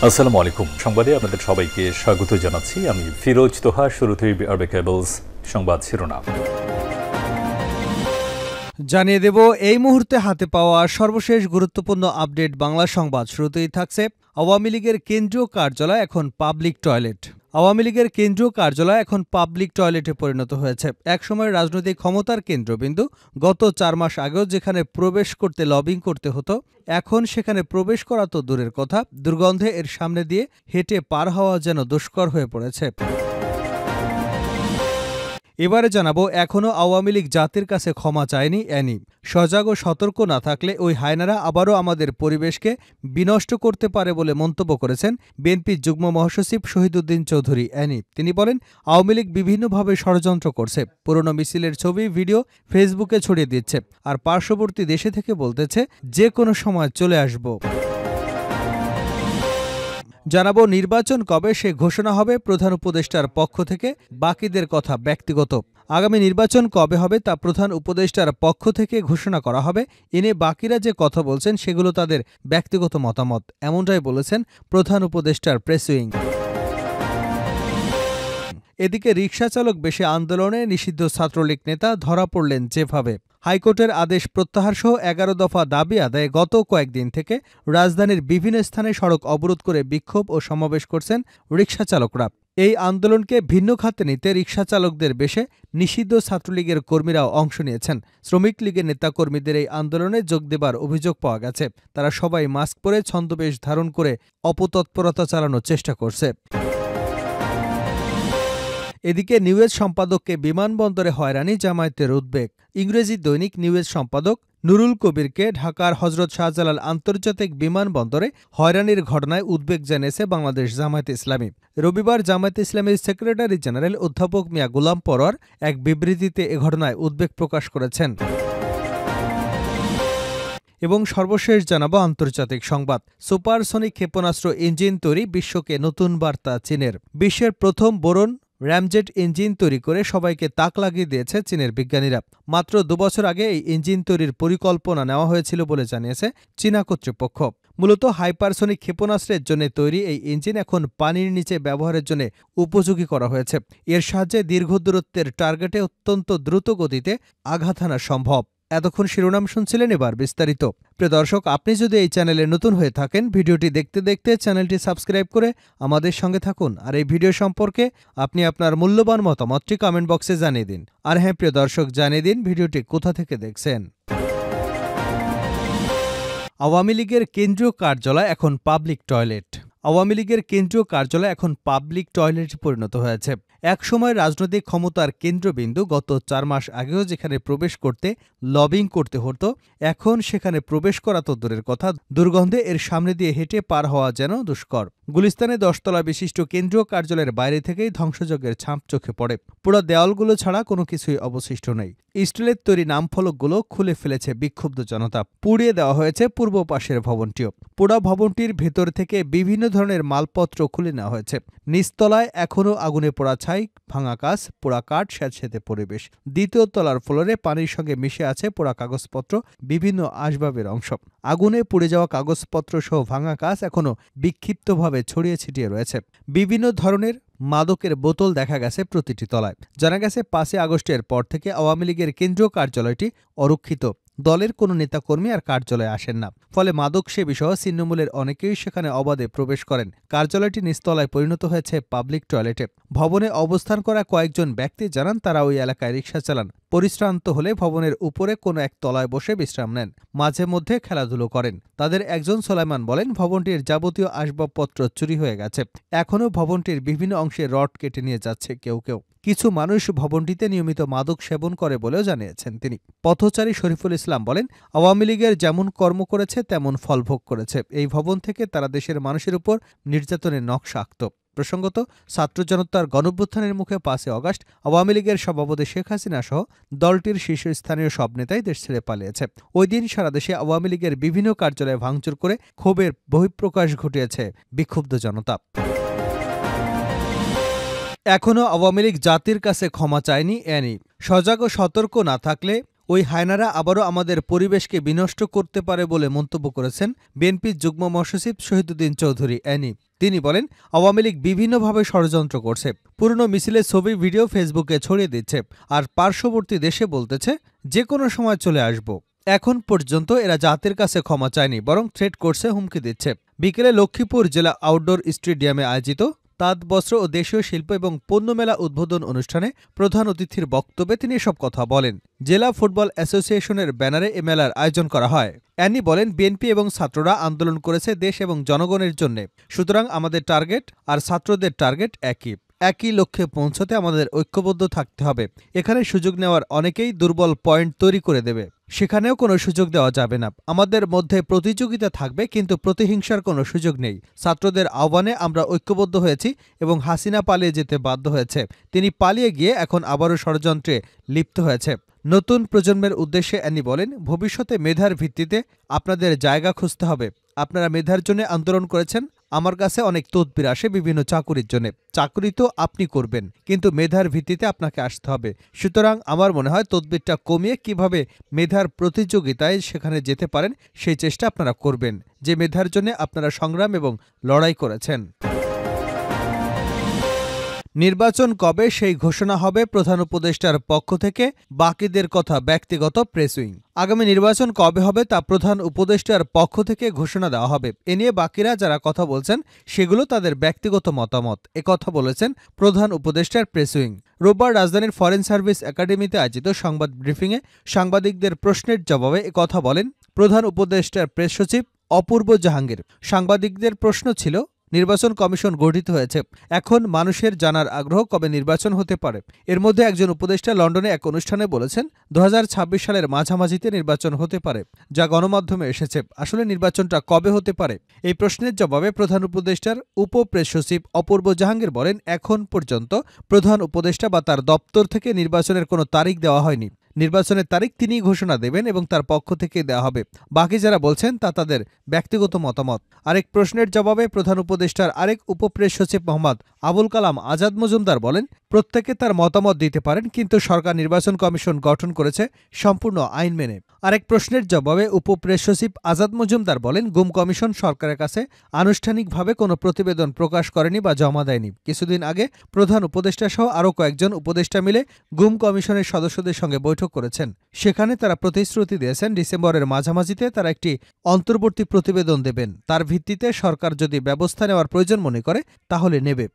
আসসালামু আলাইকুম। সংবাদে আপনাদের সবাইকে স্বাগত জানাচ্ছি। আমি ফিরোজ তোহা। শুরুতেই আরবে কেবলস সংবাদ শিরোনাম জানিয়ে দেব এই মুহূর্তে হাতে পাওয়া সর্বশেষ গুরুত্বপূর্ণ আপডেট বাংলা সংবাদ। শুরুতেই থাকছে আওয়ামী লীগের কেন্দ্রীয় কার্যালয় এখন পাবলিক টয়লেট। আওয়ামী লীগের কেন্দ্রীয় কার্যালয় এখন পাবলিক টয়লেটে পরিণত হয়েছে। একসময় রাজনৈতিক ক্ষমতার কেন্দ্রবিন্দু গত 4 মাস আগেও যেখানে প্রবেশ করতে লবিং করতে হতো, এখন সেখানে প্রবেশ করা তো দূরের কথা, দুর্গন্ধে এর সামনে দিয়ে হেঁটে পার হওয়া যেন দুষ্কর হয়ে পড়েছে। এবারে জানাবো, এখনও আওয়ামী লীগ জাতির কাছে ক্ষমা চায়নি অ্যানি। সজাগ ও সতর্ক না থাকলে ওই হায়নারা আবারও আমাদের পরিবেশকে বিনষ্ট করতে পারে বলে মন্তব্য করেছেন বিএনপির যুগ্ম মহাসচিব শহীদুদ্দিন চৌধুরী অ্যানি। তিনি বলেন, আওয়ামী লীগ বিভিন্নভাবে ষড়যন্ত্র করছে, পুরনো মিছিলের ছবি ভিডিও ফেসবুকে ছড়িয়ে দিচ্ছে, আর পার্শ্ববর্তী দেশে থেকে বলতেছে যে কোনো সময় চলে আসব। জানাবো, নির্বাচন কবে সে ঘোষণা হবে প্রধান উপদেষ্টার পক্ষ থেকে, বাকিদের কথা ব্যক্তিগত। আগামী নির্বাচন কবে হবে তা প্রধান উপদেষ্টার পক্ষ থেকে ঘোষণা করা হবে। এনে বাকিরা যে কথা বলছেন সেগুলো তাদের ব্যক্তিগত মতামত, এমনটাই বলেছেন প্রধান উপদেষ্টার প্রেস উইং। এদিকে রিকশা চালক বেশি আন্দোলনে নিষিদ্ধ ছাত্রলীগ নেতা ধরা পড়লেন যেভাবে। হাইকোর্টের আদেশ প্রত্যাহারসহ 11 দফা দাবি আদায়ে গত কয়েকদিন থেকে রাজধানীর বিভিন্ন স্থানে সড়ক অবরোধ করে বিক্ষোভ ও সমাবেশ করছেন রিকশা চালকরা। এই আন্দোলনকে ভিন্ন খাতে নিতে রিকশা চালকদের বেশে নিষিদ্ধ ছাত্রলীগের কর্মীরাও অংশ নিয়েছেন। শ্রমিক লীগের নেতাকর্মীদের এই আন্দোলনে যোগ দেবার অভিযোগ পাওয়া গেছে। তারা সবাই মাস্ক পরে ছদ্মবেশ ধারণ করে অপতৎপরতা চালানোর চেষ্টা করছে। এদিকে নিউজ সম্পাদককে বিমানবন্দরে হয়রানি, জামায়াতের উদ্বেগ। ইংরেজি দৈনিক নিউজ সম্পাদক নুরুল কবিরকে ঢাকার হজরত শাহজালাল আন্তর্জাতিক বিমানবন্দরে হয়রানির ঘটনায় উদ্বেগ জানিয়েছে বাংলাদেশ জামায়াতে ইসলামী। রবিবার জামায়াতে ইসলামীর সেক্রেটারি জেনারেল অধ্যাপক মিয়া গোলাম পরোয়ার এক বিবৃতিতে এ ঘটনায় উদ্বেগ প্রকাশ করেছেন। এবং সর্বশেষ জানাবো আন্তর্জাতিক সংবাদ। সুপারসনিক ক্ষেপণাস্ত্র ইঞ্জিন তৈরি, বিশ্বকে নতুন বার্তা চীনের। বিশ্বের প্রথম বোরন র্যামজেট ইঞ্জিন তৈরি করে সবাইকে তাক লাগিয়ে দিয়েছে চীনের বিজ্ঞানীরা। মাত্র 2 বছর আগে এই ইঞ্জিন তৈরির পরিকল্পনা নেওয়া হয়েছিল বলে জানিয়েছে চীনা কর্তৃপক্ষ। মূলত হাইপারসনিক ক্ষেপণাস্ত্রের জন্য তৈরি এই ইঞ্জিন এখন পানির নিচে ব্যবহারের জন্য উপযোগী করা হয়েছে। এর সাহায্যে দীর্ঘ দূরত্বের টার্গেটে অত্যন্ত দ্রুত গতিতে আঘাত হানা সম্ভব। এতক্ষণ শিরোনাম শুনছিলেন, এবার বিস্তারিত। প্রিয় দর্শক, আপনি যদি এই চ্যানেলে নতুন হয়ে থাকেন, ভিডিওটি দেখতে দেখতে চ্যানেলটি সাবস্ক্রাইব করে আমাদের সঙ্গে থাকুন। আর এই ভিডিও সম্পর্কে আপনি আপনার মূল্যবান মতামতটি কমেন্ট বক্সে জানিয়ে দিন। আর হ্যাঁ প্রিয় দর্শক, জানিয়ে দিন ভিডিওটি কোথা থেকে দেখছেন। আওয়ামী লীগের কেন্দ্রীয় কার্যালয় এখন পাবলিক টয়লেট। আওয়ামী লীগের কেন্দ্রীয় কার্যালয় এখন পাবলিক টয়লেটে পরিণত হয়েছে। একসময় রাজনৈতিক ক্ষমতার কেন্দ্রবিন্দু গত 4 মাস আগেও যেখানে প্রবেশ করতে লবিং করতে হতো, এখন সেখানে প্রবেশ করা তো দূরের কথা, দুর্গন্ধে এর সামনে দিয়ে হেঁটে পার হওয়া যেন দুষ্কর। গুলিস্তানে 10 তলা বিশিষ্ট কেন্দ্রীয় কার্যালয়ের বাইরে থেকেই ধ্বংসযজ্ঞের ছাপ চোখে পড়ে। পুরো দেওয়ালগুলো ছাড়া কোনো কিছুই অবশিষ্ট নেই। স্টিলের তৈরি নামফলকগুলো খুলে ফেলেছে বিক্ষুব্ধ জনতা। পুড়িয়ে দেওয়া হয়েছে পূর্ব পাশের ভবনটিও। পোড়া ভবনটির ভেতর থেকে বিভিন্ন ধরনের মালপত্র খুলে নেওয়া হয়েছে। নিচতলায় এখনও আগুনে পোড়া ছাই, ভাঙা কাচ, পোড়া কাঠ, স্যাঁতসেঁতে পরিবেশ। দ্বিতীয় তলার ফ্লোরে পানির সঙ্গে মিশে আছে পোড়া কাগজপত্র, বিভিন্ন আসবাবের অংশ। আগুনে পুড়ে যাওয়া কাগজপত্র সহ ভাঙা কাচ এখনও বিক্ষিপ্তভাবে ছড়িয়ে ছিটিয়ে রয়েছে। বিভিন্ন ধরনের মাদকের বোতল দেখা গেছে প্রতিটি তলায়। জানা গেছে 5 আগস্টের পর থেকে আওয়ামী লীগের কেন্দ্রীয় কার্যালয়টি অরক্ষিত। দলের কোনো নেতাকর্মী আর কার্যালয়ে আসেন না। ফলে মাদক সেবী সহ ছিন্নমূলের অনেকেই সেখানে অবাধে প্রবেশ করেন। কার্যালয়টি নিচতলায় পরিণত হয়েছে পাবলিক টয়লেটে। ভবনে অবস্থান করা কয়েকজন ব্যক্তি জানান, তারা ওই এলাকায় রিকশা চালান। পরিশ্রান্ত হলে ভবনের উপরে কোনো এক তলায় বসে বিশ্রাম নেন, মাঝে মধ্যে খেলাধুলো করেন। তাদের একজন সোলাইমান বলেন, ভবনটির যাবতীয় আসবাবপত্র চুরি হয়ে গেছে। এখনও ভবনটির বিভিন্ন অংশে রড কেটে নিয়ে যাচ্ছে কেউ কেউ। কিছু মানুষ ভবনটিতে নিয়মিত মাদক সেবন করে বলেও জানিয়েছেন তিনি। পথচারী শরীফুল ইসলাম বলেন, আওয়ামী লীগের যেমন কর্ম করেছে তেমন ফলভোগ করেছে। এই ভবন থেকে তারা দেশের মানুষের উপর নির্যাতনের নকশা আঁকত। প্রসঙ্গত, ছাত্র জনতার গণঅভ্যুত্থানের মুখে 5 আগস্ট আওয়ামী লীগের সভাপতি শেখ হাসিনা সহ দলটির শীর্ষস্থানীয় সব নেতাই দেশ ছেড়ে পালিয়েছে। ওই দিন সারা দেশে আওয়ামী লীগের বিভিন্ন কার্যালয়ে ভাঙচুর করে ক্ষোভের বহিঃপ্রকাশ ঘটিয়েছে বিক্ষুব্ধ জনতা। এখনও আওয়ামী লীগ জাতির কাছে ক্ষমা চায়নি অ্যানি। সজাগ ও সতর্ক না থাকলে ওই হায়নারা আবারও আমাদের পরিবেশকে বিনষ্ট করতে পারে বলে মন্তব্য করেছেন বিএনপির যুগ্ম মহাসচিব শহীদুদ্দিন চৌধুরী অ্যানি। তিনি বলেন, আওয়ামী লীগ বিভিন্নভাবে ষড়যন্ত্র করছে, পুরনো মিছিলের ছবি ভিডিও ফেসবুকে ছড়িয়ে দিচ্ছে, আর পার্শ্ববর্তী দেশে বলতেছে যে কোনো সময় চলে আসব। এখন পর্যন্ত এরা জাতির কাছে ক্ষমা চায়নি, বরং থ্রেট করছে, হুমকি দিচ্ছে। বিকেলে লক্ষ্মীপুর জেলা আউটডোর স্টেডিয়ামে আয়োজিত তাঁত বস্ত্র ও দেশীয় শিল্প এবং পণ্য মেলা উদ্বোধন অনুষ্ঠানে প্রধান অতিথির বক্তব্যে তিনি এসব কথা বলেন। জেলা ফুটবল অ্যাসোসিয়েশনের ব্যানারে এ মেলার আয়োজন করা হয়। অ্যানি বলেন, বিএনপি এবং ছাত্ররা আন্দোলন করেছে দেশ এবং জনগণের জন্য, সুতরাং আমাদের টার্গেট আর ছাত্রদের টার্গেট একই লক্ষ্যে পৌঁছতে আমাদের ঐক্যবদ্ধ থাকতে হবে। এখানে সুযোগ নেওয়ার অনেকেই দুর্বল পয়েন্ট তৈরি করে দেবে, সেখানেও কোনো সুযোগ দেওয়া যাবে না। আমাদের মধ্যে প্রতিযোগিতা থাকবে, কিন্তু প্রতিহিংসার কোনো সুযোগ নেই। ছাত্রদের আহ্বানে আমরা ঐক্যবদ্ধ হয়েছি এবং হাসিনা পালিয়ে যেতে বাধ্য হয়েছে। তিনি পালিয়ে গিয়ে এখন আবারও ষড়যন্ত্রে লিপ্ত হয়েছে। নতুন প্রজন্মের উদ্দেশ্যে অ্যানি বলেন, ভবিষ্যতে মেধার ভিত্তিতে আপনাদের জায়গা খুঁজতে হবে। আপনারা মেধার জন্য আন্দোলন করেছেন, আমার কাছে অনেক তদবির আসে বিভিন্ন চাকুরির জন্য। চাকুরি তো আপনি করবেন, কিন্তু মেধার ভিত্তিতে আপনাকে আসতে হবে। সুতরাং আমার মনে হয় তদবিরটা কমিয়ে কিভাবে মেধার প্রতিযোগিতায় সেখানে যেতে পারেন সেই চেষ্টা আপনারা করবেন, যে মেধার জন্য আপনারা সংগ্রাম এবং লড়াই করেছেন। নির্বাচন কবে সেই ঘোষণা হবে প্রধান উপদেষ্টার পক্ষ থেকে, বাকিদের কথা ব্যক্তিগত প্রেসউইং। আগামী নির্বাচন কবে হবে তা প্রধান উপদেষ্টার পক্ষ থেকে ঘোষণা দেওয়া হবে। এ নিয়ে বাকিরা যারা কথা বলছেন সেগুলো তাদের ব্যক্তিগত মতামত, একথা বলেছেন প্রধান উপদেষ্টার প্রেসউইং। রোববার রাজধানীর ফরেন সার্ভিস একাডেমিতে আয়োজিত সংবাদ ব্রিফিংয়ে সাংবাদিকদের প্রশ্নের জবাবে একথা বলেন প্রধান উপদেষ্টার প্রেস সচিব অপূর্ব জাহাঙ্গীর। সাংবাদিকদের প্রশ্ন ছিল, নির্বাচন কমিশন গঠিত হয়েছে, এখন মানুষের জানার আগ্রহ কবে নির্বাচন হতে পারে। এর মধ্যে একজন উপদেষ্টা লন্ডনে এক অনুষ্ঠানে বলেছেন 2026 সালের মাঝামাঝিতে নির্বাচন হতে পারে, যা গণমাধ্যমে এসেছে। আসলে নির্বাচনটা কবে হতে পারে? এই প্রশ্নের জবাবে প্রধান উপদেষ্টার উপ প্রেস সচিব অপূর্ব জাহাঙ্গীর বলেন, এখন পর্যন্ত প্রধান উপদেষ্টা বা তার দপ্তর থেকে নির্বাচনের কোনো তারিখ দেওয়া হয়নি। নির্বাচনের তারিখ তিনিই ঘোষণা দেবেন এবং তার পক্ষ থেকে দেওয়া হবে। বাকি যারা বলছেন তা তাদের ব্যক্তিগত মতামত। আরেক প্রশ্নের জবাবে প্রধান উপদেষ্টার আরেক উপপ্রেস সচিব মোহাম্মদ আবুল কালাম আজাদ মজুমদার বলেন, প্রত্যেকে তার মতামত দিতে পারেন, কিন্তু সরকার নির্বাচন কমিশন গঠন করেছে সম্পূর্ণ আইন মেনে। আরেক প্রশ্নের জবাবে উপপ্রেস সচিব আজাদ মজুমদার বলেন, গুম কমিশন সরকারের কাছে আনুষ্ঠানিকভাবে কোনো প্রতিবেদন প্রকাশ করেনি বা জমা দেয়নি। কিছুদিন আগে প্রধান উপদেষ্টা সহ আরও কয়েকজন উপদেষ্টা মিলে গুম কমিশনের সদস্যদের সঙ্গে বৈঠক করেছেন। সেখানে তারা প্রতিশ্রুতি দিয়েছেন ডিসেম্বরের মাঝামাঝিতে তারা একটি অন্তর্বর্তী প্রতিবেদন দেবেন। তার ভিত্তিতে সরকার যদি ব্যবস্থা নেওয়ার প্রয়োজন মনে করে তাহলে নেবে।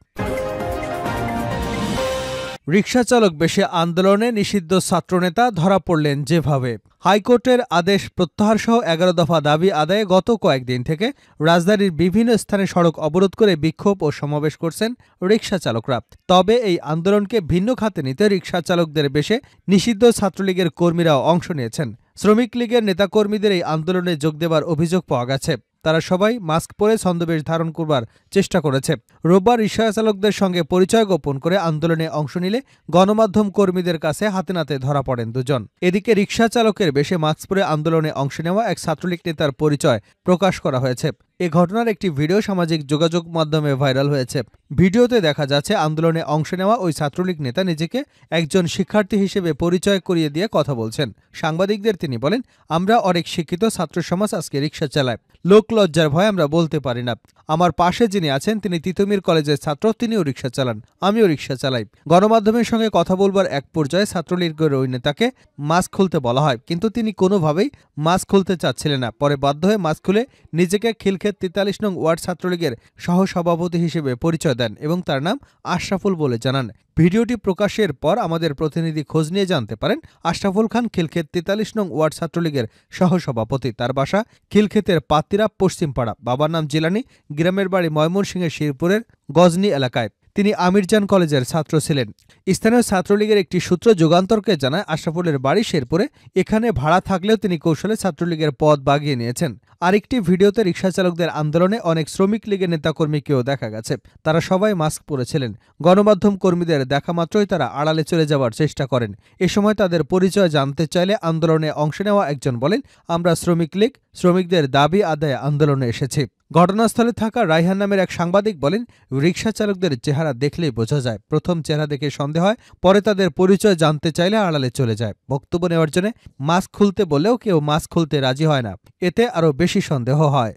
রিকশাচালক বেশে আন্দোলনে নিষিদ্ধ ছাত্রনেতা ধরা পড়লেন যেভাবে। হাইকোর্টের আদেশ প্রত্যাহারসহ 11 দফা দাবি আদায়ে গত কয়েকদিন থেকে রাজধানীর বিভিন্ন স্থানে সড়ক অবরোধ করে বিক্ষোভ ও সমাবেশ করছেন রিকশা চালকরা। তবে এই আন্দোলনকে ভিন্ন খাতে নিতে রিকশা চালকদের বেশে নিষিদ্ধ ছাত্রলীগের কর্মীরাও অংশ নিয়েছেন। শ্রমিক লীগের নেতাকর্মীদের এই আন্দোলনে যোগ দেবার অভিযোগ পাওয়া গেছে। তারা সবাই মাস্ক পরে ছদ্মবেশ ধারণ করবার চেষ্টা করেছে। রোববার রিকশা চালকদের সঙ্গে পরিচয় গোপন করে আন্দোলনে অংশ নিলে গণমাধ্যম কর্মীদের কাছে হাতে নাতে ধরা পড়েন দুজন। এদিকে রিকশা চালকের বেশে মাস্ক পরে আন্দোলনে অংশ নেওয়া এক ছাত্রলীগ নেতার পরিচয় প্রকাশ করা হয়েছে। এ ঘটনার একটি ভিডিও সামাজিক যোগাযোগ মাধ্যমে ভাইরাল হয়েছে। ভিডিওতে দেখা যাচ্ছে আন্দোলনে অংশ নেওয়া ওই ছাত্রলীগ নেতা নিজেকে একজন শিক্ষার্থী হিসেবে পরিচয় করিয়ে দিয়ে কথা বলছেন। সাংবাদিকদের তিনি বলেন, আমরা অনেক শিক্ষিত ছাত্র সমাজ আজকে রিকশা চালায়, লোক লজ্জার ভয় আমরা বলতে পারি না। আমার পাশে যিনি আছেন তিনি তিতুমির কলেজের ছাত্র, তিনিও রিকশা চালান, আমিও রিকশা চালাই। গণমাধ্যমের সঙ্গে কথা বলবার এক পর্যায়ে ছাত্রলীগের ওই নেতাকে মাস্ক খুলতে বলা হয়, কিন্তু তিনি কোনোভাবেই মাস্ক খুলতে চাচ্ছিলেন না। পরে বাধ্য হয়ে মাস্ক খুলে নিজেকে খিলক্ষেত 43 নং ওয়ার্ড ছাত্রলীগের সহসভাপতি হিসেবে পরিচয় দেন এবং তার নাম আশরাফুল বলে জানান। ভিডিওটি প্রকাশের পর আমাদের প্রতিনিধি খোঁজ নিয়ে জানতে পারেন আশরাফুল খান খিলক্ষেত 43 নং ওয়ার্ড ছাত্রলীগের সহসভাপতি। তার বাসা খিলক্ষেতের পাতিরা পশ্চিমপাড়া। বাবার নাম জিলানি, গ্রামের বাড়ি ময়মনসিংহের শিরপুরের গজনী এলাকায়। তিনি আমিরজান কলেজের ছাত্র ছিলেন। স্থানীয় ছাত্রলীগের একটি সূত্র যুগান্তরকে জানায় আশরাফুলের বাড়ি শেরপুরে। এখানে ভাড়া থাকলেও তিনি কৌশলে ছাত্রলীগের পদ বাগিয়ে নিয়েছেন। আরেকটি ভিডিওতে রিকশা চালকদের আন্দোলনে অনেক শ্রমিক লীগের নেতাকর্মীকেও দেখা গেছে। তারা সবাই মাস্ক পরেছিলেন। গণমাধ্যম কর্মীদের দেখা মাত্রই তারা আড়ালে চলে যাওয়ার চেষ্টা করেন। এ সময় তাদের পরিচয় জানতে চাইলে আন্দোলনে অংশ নেওয়া একজন বলেন, আমরা শ্রমিক লীগ, শ্রমিকদের দাবি আদায়ে আন্দোলনে এসেছি। ঘটনাস্থলে থাকা রায়হান নামের এক সাংবাদিক বলেন, রিকশা চালকদের চেহারা দেখলেই বোঝা যায়। প্রথম চেহারা দেখে সন্দেহ হয়, পরে তাদের পরিচয় জানতে চাইলে আড়ালে চলে যায়। বক্তব্য নেওয়ার জন্য মাস্ক খুলতে বললেও কেউ মাস্ক খুলতে রাজি হয় না। এতে আরও বেশি সন্দেহ হয়।